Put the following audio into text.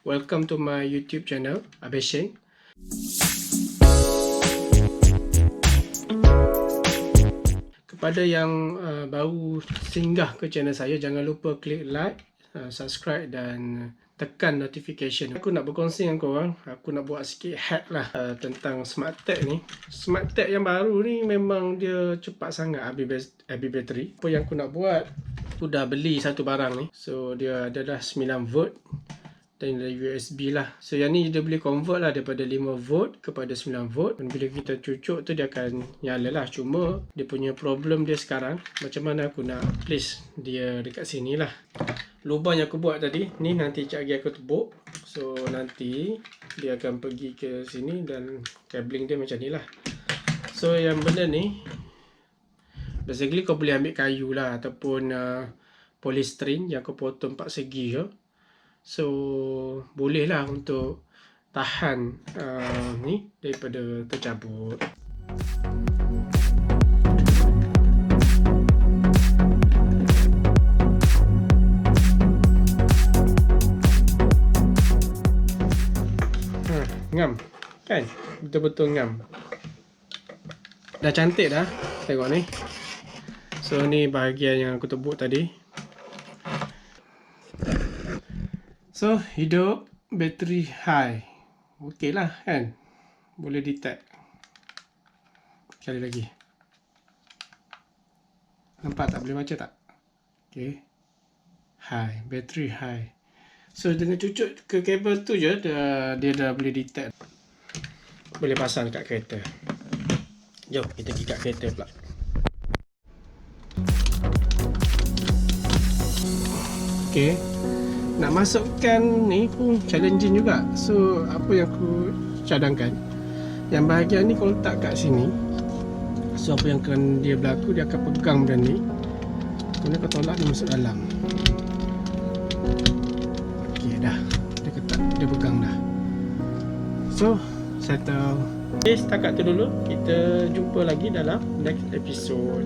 Welcome to my YouTube channel, Abesheng. Kepada yang baru singgah ke channel saya, jangan lupa klik like, subscribe dan tekan notification. Aku nak berkongsi dengan korang, aku nak buat sikit hack lah tentang smart tag ni. Smart tag yang baru ni memang dia cepat sangat habis bateri. Apa yang aku nak buat, aku dah beli satu barang ni. So dia adalah 9 volt dan dari USB lah. So yang ni dia boleh convert lah daripada 5 volt kepada 9 volt. Dan bila kita cucuk tu dia akan nyala lah. Cuma dia punya problem dia sekarang, macam mana aku nak place dia dekat sini lah. Lubang yang aku buat tadi ni nanti sekejap lagi aku tebuk. So nanti dia akan pergi ke sini dan cabling dia macam ni lah. So yang benda ni basically kau boleh ambil kayu lah ataupun polystyrene yang kau potong 4 segi ke. So boleh lah untuk tahan ni daripada tercabut. Ngam kan, betul-betul ngam. Dah cantik dah, tengok ni. So ni bahagian yang aku tebuk tadi. So hidup bateri high, okey lah kan, boleh detect. Sekali lagi, nampak tak, boleh baca tak? Okey, high, bateri high. So dengan cucuk ke kabel tu je dia dah boleh detect. Boleh pasang dekat kereta. Jom kita pergi kat kereta pula. Okey, nak masukkan ni pun challenging juga. So apa yang aku cadangkan, yang bahagian ni kalau letak kat sini, so apa yang akan dia berlaku, dia akan pegang benda ni, kemudian kau tolak dia masuk dalam. Dah, dia ketat, dia pegang dah. So, settle. Okay, setakat tu dulu. Kita jumpa lagi dalam next episode.